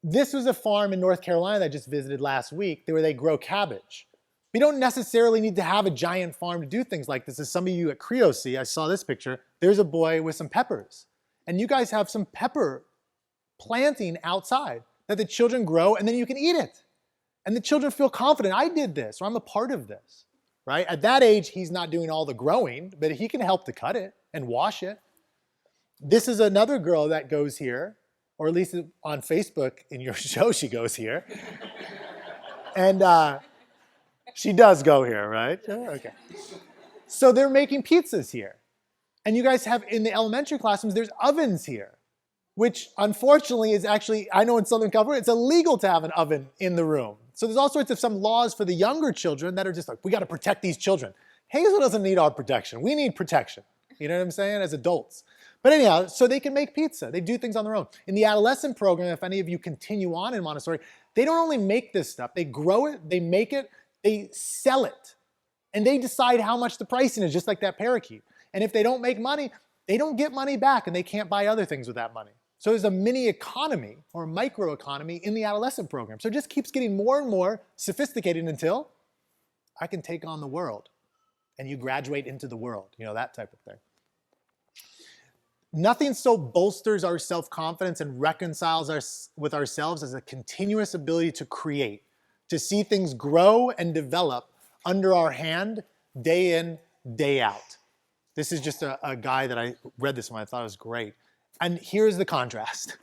this was a farm in North Carolina that I just visited last week where they grow cabbage. We don't necessarily need to have a giant farm to do things like this. As some of you at Creo see, I saw this picture, there's a boy with some peppers. And you guys have some pepper planting outside that the children grow, and then you can eat it. And the children feel confident, I did this, or I'm a part of this, right? At that age, he's not doing all the growing, but he can help to cut it and wash it. This is another girl that goes here, or at least on Facebook in your show she goes here. And she does go here, right? Okay. So they're making pizzas here. And you guys have, in the elementary classrooms, there's ovens here, which unfortunately is actually, I know in Southern California, it's illegal to have an oven in the room. So there's all sorts of some laws for the younger children that are just like, we got to protect these children. Hazel doesn't need our protection. We need protection. You know what I'm saying? As adults. But anyhow, so they can make pizza. They do things on their own. In the adolescent program, if any of you continue on in Montessori, they don't only make this stuff. They grow it, they make it, they sell it. And they decide how much the pricing is, just like that parakeet. And if they don't make money, they don't get money back and they can't buy other things with that money. So there's a mini economy or micro economy in the adolescent program. So it just keeps getting more and more sophisticated until I can take on the world and you graduate into the world, you know, that type of thing. Nothing so bolsters our self-confidence and reconciles us with ourselves as a continuous ability to create, to see things grow and develop under our hand day in, day out. This is just a guy that I read this one, I thought it was great. And here's the contrast.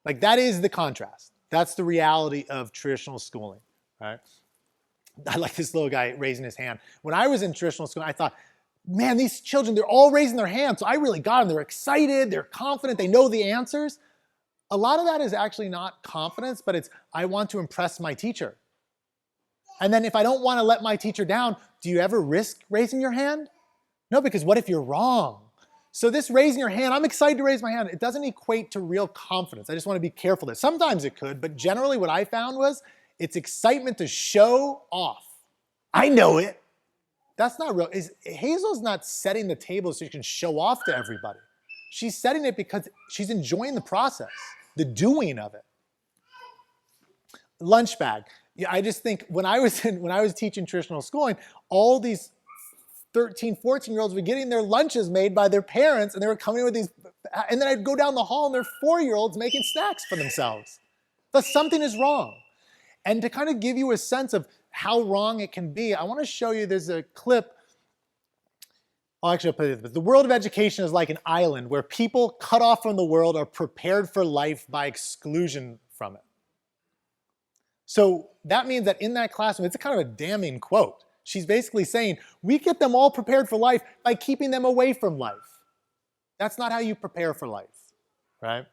Like that is the contrast. That's the reality of traditional schooling, right? I like this little guy raising his hand. When I was in traditional school, I thought, man, these children, they're all raising their hands. So I really got them. They're excited, they're confident, they know the answers. A lot of that is actually not confidence, but it's, I want to impress my teacher. And then if I don't want to let my teacher down, do you ever risk raising your hand? No, because what if you're wrong? So this raising your hand, I'm excited to raise my hand. It doesn't equate to real confidence. I just want to be careful that sometimes it could, but generally what I found was it's excitement to show off. I know it. That's not real. Hazel's not setting the table so she can show off to everybody. She's setting it because she's enjoying the process, the doing of it. Lunch bag. Yeah, I just think when I was teaching traditional schooling, all these 13, 14-year-olds were getting their lunches made by their parents and they were coming with these, and then I'd go down the hall and they're 4-year-olds making snacks for themselves. But something is wrong. And to kind of give you a sense of how wrong it can be, I want to show you, there's a clip. I'll actually put it this. The world of education is like an island where people cut off from the world are prepared for life by exclusion from it. So that means that in that classroom, it's a kind of a damning quote. She's basically saying, we get them all prepared for life by keeping them away from life. That's not how you prepare for life, right?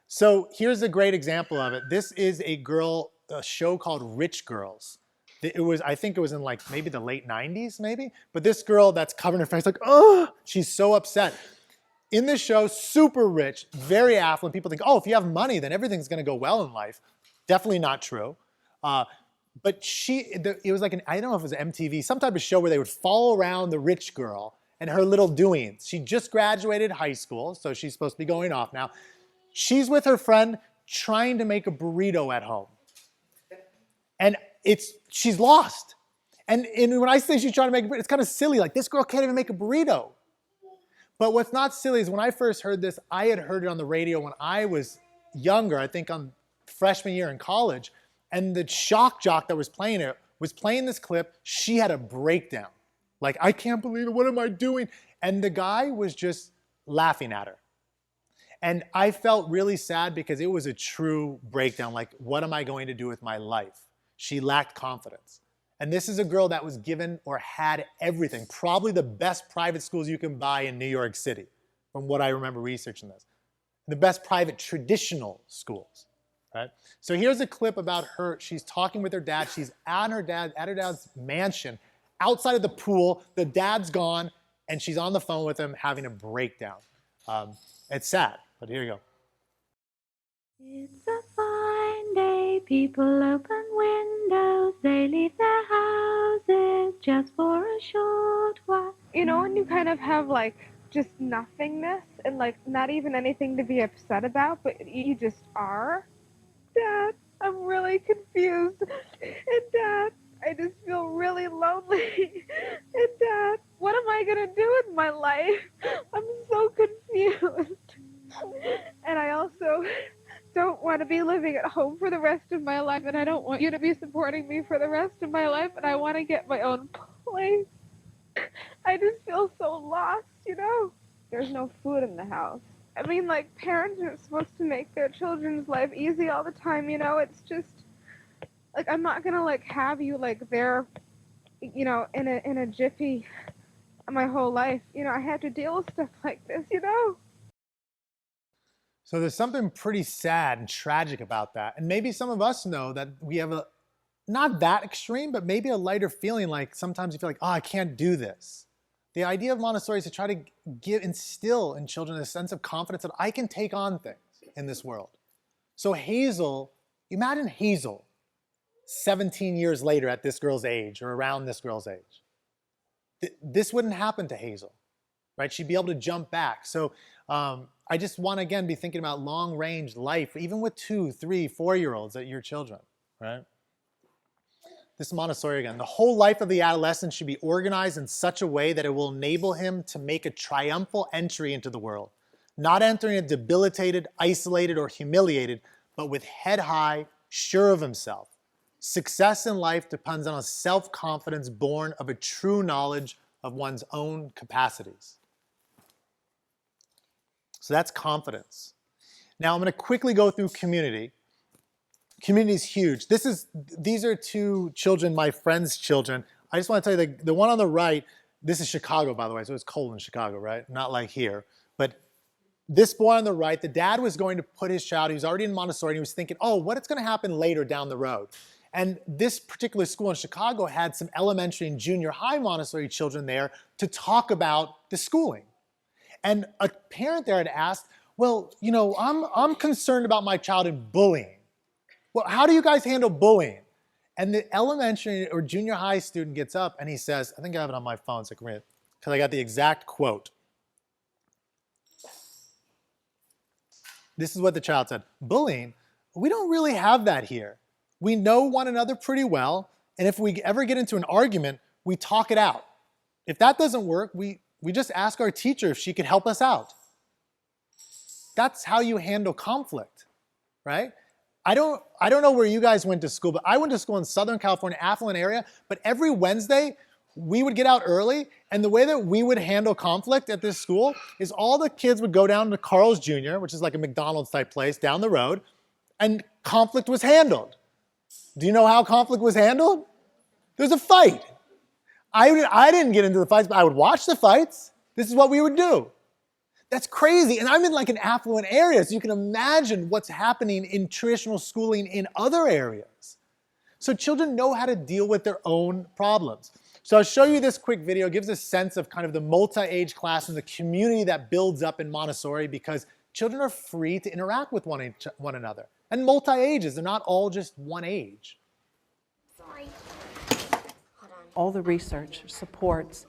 So here's a great example of it. This is a show called Rich Girls. I think it was in like maybe the late 90s maybe, but this girl that's covering her face like, oh, she's so upset. In this show, super rich, very affluent. People think, oh, if you have money, then everything's gonna go well in life. Definitely not true. But it was like I don't know if it was MTV, some type of show where they would follow around the rich girl and her little doings. She just graduated high school, so she's supposed to be going off now. She's with her friend trying to make a burrito at home. And she's lost. And when I say she's trying to make a burrito, it's kind of silly. Like, this girl can't even make a burrito. But what's not silly is when I first heard this, I had heard it on the radio when I was younger, I think on freshman year in college. And the shock jock that was playing it was playing this clip. She had a breakdown. Like, I can't believe it. What am I doing? And the guy was just laughing at her. And I felt really sad because it was a true breakdown. Like, what am I going to do with my life? She lacked confidence. And this is a girl that was given or had everything, probably the best private schools you can buy in New York City, from what I remember researching this. The best private traditional schools, right? So here's a clip about her. She's talking with her dad. She's at her dad's mansion, outside of the pool. The dad's gone, and she's on the phone with him having a breakdown. It's sad, but here you go. It's a fine day, people open windows, they leave their houses just for a short while. You know, when you kind of have like just nothingness and like not even anything to be upset about, but you just are. Dad, I'm really confused. And Dad, I just feel really lonely. And Dad, what am I gonna do with my life? I'm so confused. And I also don't want to be living at home for the rest of my life, and I don't want you to be supporting me for the rest of my life, and I want to get my own place. I just feel so lost, you know? there's no food in the house. I mean, like, parents aren't supposed to make their children's life easy all the time, you know? It's just, like, I'm not gonna, like, have you, like, there, you know, in a jiffy my whole life. You know, I had to deal with stuff like this, you know? So there's something pretty sad and tragic about that. And maybe some of us know that we have a, not that extreme, but maybe a lighter feeling, like sometimes you feel like, oh, I can't do this. The idea of Montessori is to try to instill in children a sense of confidence that I can take on things in this world. So Hazel, imagine Hazel 17 years later at this girl's age or around this girl's age. This wouldn't happen to Hazel, right? She'd be able to jump back. So I just want to, again, be thinking about long-range life, even with 2, 3, 4-year-olds at your children, right? This is Montessori again. The whole life of the adolescent should be organized in such a way that it will enable him to make a triumphal entry into the world, not entering it debilitated, isolated, or humiliated, but with head high, sure of himself. Success in life depends on a self-confidence born of a true knowledge of one's own capacities. So that's confidence. Now I'm going to quickly go through community. Community is huge. These are 2 children, my friend's children. I just want to tell you, the one on the right, this is Chicago, by the way, so it's cold in Chicago, right? Not like here. But this boy on the right, the dad was going to put his child, he was already in Montessori, and he was thinking, oh, what's going to happen later down the road? And this particular school in Chicago had some elementary and junior high Montessori children there to talk about the schooling. And a parent there had asked, well, you know, I'm concerned about my child in bullying. Well, how do you guys handle bullying? And the elementary or junior high student gets up and he says, I think I have it on my phone, so I can read it, because I got the exact quote. This is what the child said. Bullying, we don't really have that here. We know one another pretty well, and if we ever get into an argument, we talk it out. If that doesn't work, we just ask our teacher if she could help us out. That's how you handle conflict, right? I don't know where you guys went to school, but I went to school in Southern California, affluent area, but every Wednesday, we would get out early, and the way that we would handle conflict at this school is all the kids would go down to Carl's Jr., which is like a McDonald's type place down the road, and conflict was handled. Do you know how conflict was handled? There's a fight. I didn't get into the fights, but I would watch the fights. This is what we would do. That's crazy. And I'm in like an affluent area, so you can imagine what's happening in traditional schooling in other areas. So children know how to deal with their own problems. So I'll show you this quick video. It gives a sense of kind of the multi-age class and the community that builds up in Montessori, because children are free to interact with one another. And multi-ages, they're not all just one age. All the research supports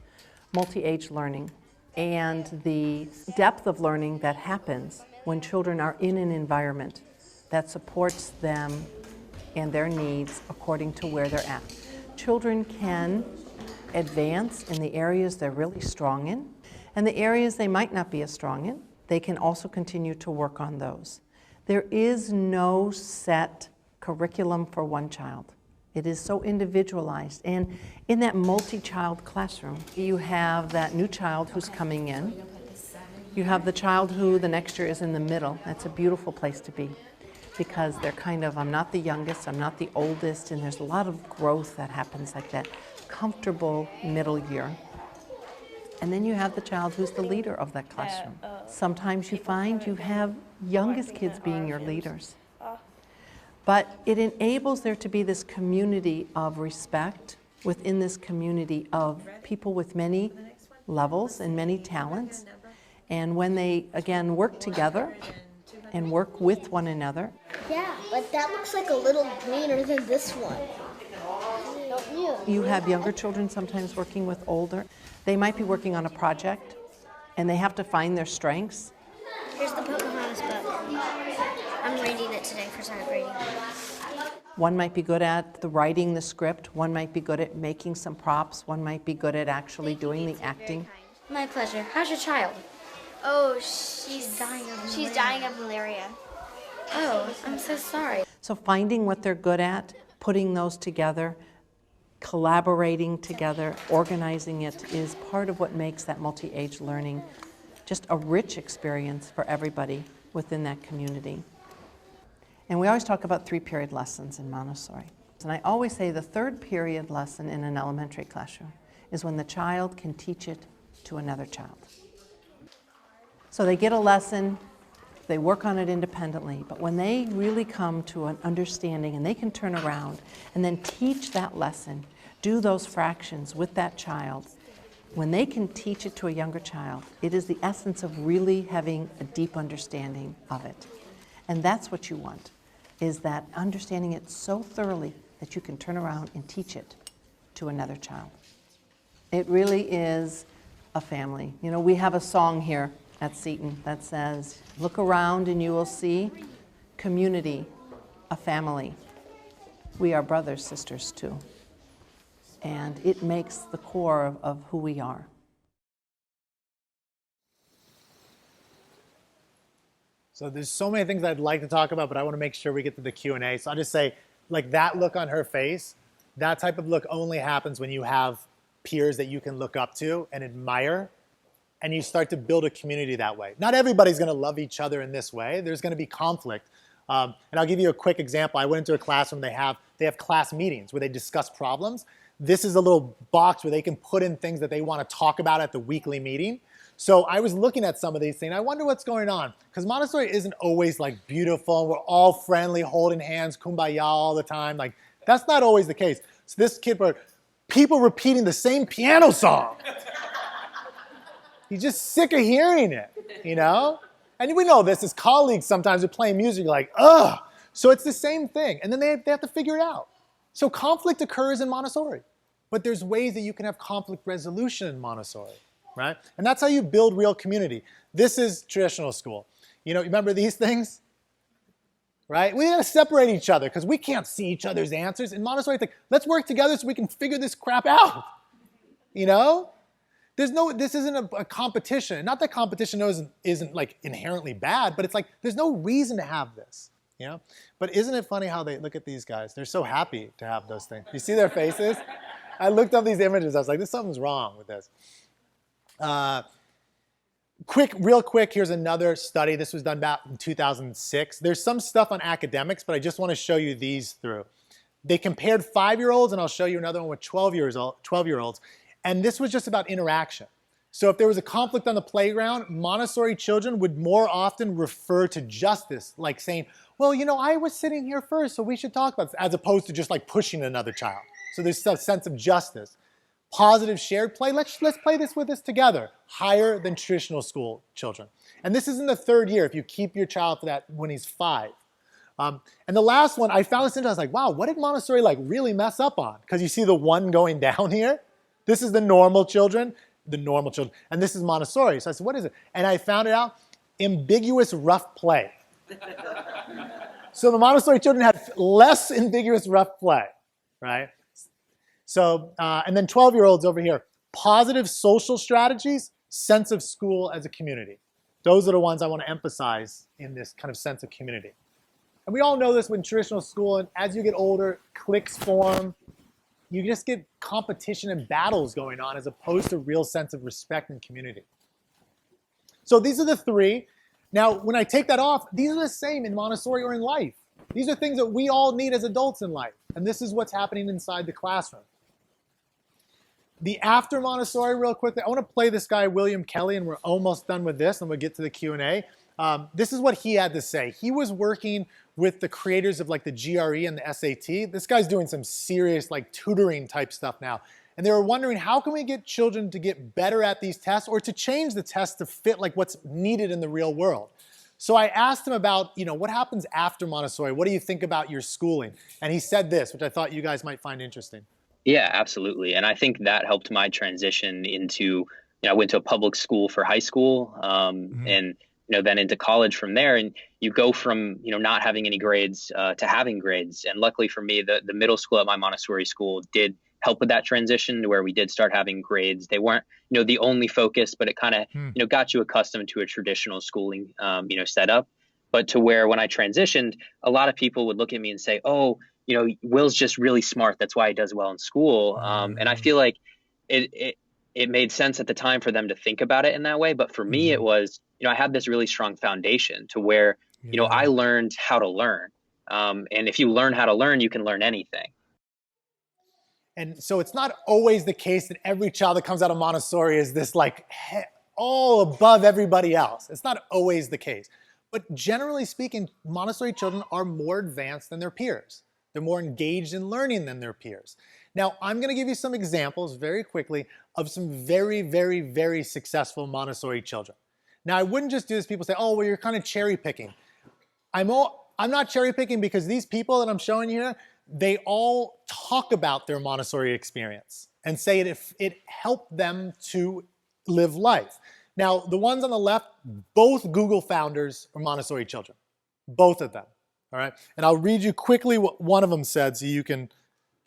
multi-age learning and the depth of learning that happens when children are in an environment that supports them and their needs according to where they're at. Children can advance in the areas they're really strong in, and the areas they might not be as strong in, they can also continue to work on those. There is no set curriculum for one child. It is so individualized. And in that multi-child classroom, you have that new child who's coming in. You have the child who the next year is in the middle. That's a beautiful place to be, because they're kind of, I'm not the youngest, I'm not the oldest, and there's a lot of growth that happens like that. Comfortable middle year. And then you have the child who's the leader of that classroom. Sometimes you find you have youngest kids being your leaders. But it enables there to be this community of respect within this community of people with many levels and many talents. And when they, again, work together and work with one another. Yeah, but that looks like a little greener than this one. Don't you? You have younger children sometimes working with older. They might be working on a project and they have to find their strengths. Here's the Pocahontas book. I'm reading it today for sight reading. One might be good at the writing the script, one might be good at making some props, one might be good at actually doing the acting. My pleasure. How's your child? Oh, she's dying of malaria. Oh, I'm so sorry. So finding what they're good at, putting those together, collaborating together, organizing it is part of what makes that multi-age learning just a rich experience for everybody within that community. And we always talk about 3-period lessons in Montessori. And I always say the 3rd period lesson in an elementary classroom is when the child can teach it to another child. So they get a lesson, they work on it independently, but when they really come to an understanding and they can turn around and then teach that lesson, do those fractions with that child, when they can teach it to a younger child, it is the essence of really having a deep understanding of it. And that's what you want, is that understanding it so thoroughly that you can turn around and teach it to another child. It really is a family. You know, we have a song here at Seton that says, look around and you will see community, a family. We are brothers, sisters too. And it makes the core of who we are. So there's so many things I'd like to talk about, but I want to make sure we get to the Q&A. So I'll just say, like that look on her face, that type of look only happens when you have peers that you can look up to and admire, and you start to build a community that way. Not everybody's going to love each other in this way. There's going to be conflict. And I'll give you a quick example. I went into a classroom, they have class meetings where they discuss problems. This is a little box where they can put in things that they want to talk about at the weekly meeting. So I was looking at some of these things. I wonder what's going on. Because Montessori isn't always like beautiful. We're all friendly, holding hands, kumbaya all the time. Like that's not always the case. So this kid, people repeating the same piano song. He's just sick of hearing it, you know? And we know this as colleagues sometimes are playing music, you're like, ugh. So it's the same thing. And then they have to figure it out. So conflict occurs in Montessori. But there's ways that you can have conflict resolution in Montessori, right? And that's how you build real community. This is traditional school. You know, remember these things? Right? We gotta separate each other because we can't see each other's answers. In Montessori, it's like, let's work together so we can figure this crap out. You know? This isn't a competition. Not that competition isn't like inherently bad, but it's like, there's no reason to have this. You know? But isn't it funny how they look at these guys? They're so happy to have those things. You see their faces? I looked up these images. I was like, something's wrong with this. Real quick, here's another study. This was done back in 2006. There's some stuff on academics, but I just want to show you these through. They compared 5-year-olds, and I'll show you another one with 12-year-olds. And this was just about interaction. So if there was a conflict on the playground, Montessori children would more often refer to justice, like saying, well, you know, I was sitting here first, so we should talk about this, as opposed to just like pushing another child. So there's a sense of justice. Positive shared play, let's play this with us together, higher than traditional school children. And this is in the 3rd year if you keep your child for that when he's 5. And the last one, I found this interesting. I was like, wow, what did Montessori like really mess up on? Because you see the 1 going down here. This is the normal children, and this is Montessori. So I said, what is it? And I found it out, ambiguous rough play. So the Montessori children had less ambiguous rough play, right? So, and then 12-year-olds over here, positive social strategies, sense of school as a community. Those are the ones I want to emphasize in this kind of sense of community. And we all know this when traditional school, and as you get older, cliques form. You just get competition and battles going on as opposed to real sense of respect and community. So these are the 3. Now, when I take that off, these are the same in Montessori or in life. These are things that we all need as adults in life. And this is what's happening inside the classroom. The after Montessori, real quickly, I want to play this guy, William Kelly, and we're almost done with this, and we'll get to the Q&A. This is what he had to say. He was working with the creators of like the GRE and the SAT. This guy's doing some serious like tutoring type stuff now. And they were wondering, how can we get children to get better at these tests or to change the tests to fit like what's needed in the real world? So I asked him about, you know, what happens after Montessori? What do you think about your schooling? And he said this, which I thought you guys might find interesting. Yeah, absolutely. And I think that helped my transition into, you know, I went to a public school for high school and, you know, then into college from there. And you go from, you know, not having any grades to having grades. And luckily for me, the middle school at my Montessori school did help with that transition to where we did start having grades. They weren't, you know, the only focus, but it kind of, you know, got you accustomed to a traditional schooling, you know, setup. But to where when I transitioned, a lot of people would look at me and say, oh, you know, Will's just really smart. That's why he does well in school. And I feel like it it made sense at the time for them to think about it in that way. But for me, it was, I had this really strong foundation to where, I learned how to learn. And if you learn how to learn, you can learn anything. And so it's not always the case that every child that comes out of Montessori is this like all above everybody else. It's not always the case. But generally speaking, Montessori children are more advanced than their peers. They're more engaged in learning than their peers. Now, I'm going to give you some examples very quickly of some very, very, very successful Montessori children. Now, I wouldn't just do this. People say, oh, well, you're kind of cherry picking. I'm not cherry picking because these people that I'm showing you here, they all talk about their Montessori experience and say it helped them to live life. Now, the ones on the left, both Google founders are Montessori children, both of them, all right? And I'll read you quickly what one of them said so you can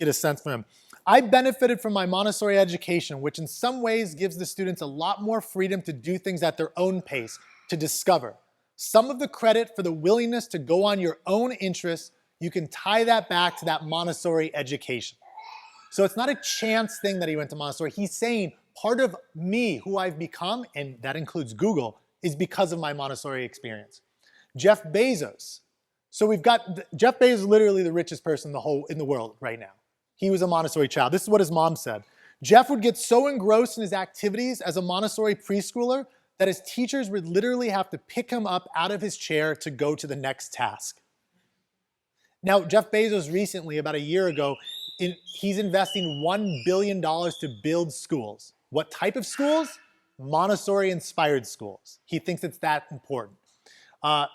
get a sense from him. I benefited from my Montessori education, which in some ways gives the students a lot more freedom to do things at their own pace, to discover. Some of the credit for the willingness to go on your own interests, you can tie that back to that Montessori education. So it's not a chance thing that he went to Montessori. He's saying part of me, who I've become, and that includes Google, is because of my Montessori experience. Jeff Bezos. So we've got, Jeff Bezos is literally the richest person in the world right now. He was a Montessori child. This is what his mom said. Jeff would get so engrossed in his activities as a Montessori preschooler that his teachers would literally have to pick him up out of his chair to go to the next task. Now, Jeff Bezos recently, about a year ago, he's investing $1 billion to build schools. What type of schools? Montessori-inspired schools. He thinks it's that important. Do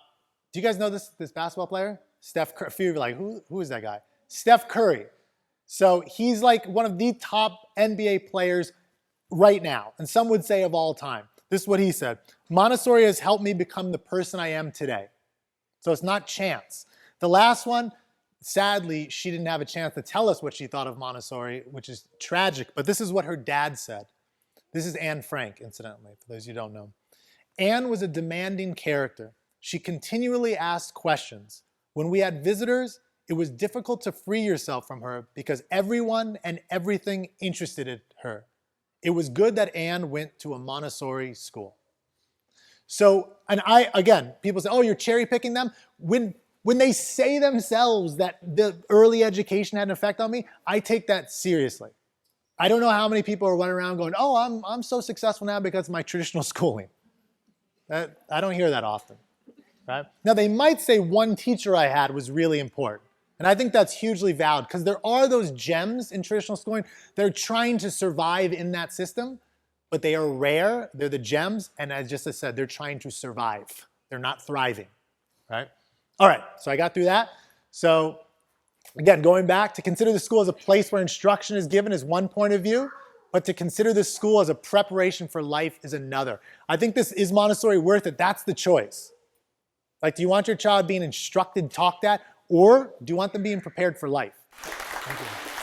you guys know this basketball player? Steph Curry. A few of you are like, who is that guy? Steph Curry. So he's like one of the top NBA players right now, and some would say of all time. This is what he said. Montessori has helped me become the person I am today. So it's not chance. The last one, sadly, she didn't have a chance to tell us what she thought of Montessori, which is tragic, but this is what her dad said. This is Anne Frank, incidentally, for those who don't know. Anne was a demanding character. She continually asked questions. When we had visitors, it was difficult to free yourself from her because everyone and everything interested her. It was good that Anne went to a Montessori school. So, and again, people say, oh, you're cherry picking them. When they say themselves that the early education had an effect on me, I take that seriously. I don't know how many people are running around going, oh, I'm so successful now because of my traditional schooling. I don't hear that often. Right? Now, they might say one teacher I had was really important. And I think that's hugely valid because there are those gems in traditional schooling that are trying to survive in that system, but they are rare. They're the gems. And as just I said, they're trying to survive. They're not thriving. Right? All right, so I got through that. So again, going back, to consider the school as a place where instruction is given is one point of view, but to consider this school as a preparation for life is another. I think this is Montessori worth it. That's the choice. Like, do you want your child being instructed, talked at, or do you want them being prepared for life? Thank you.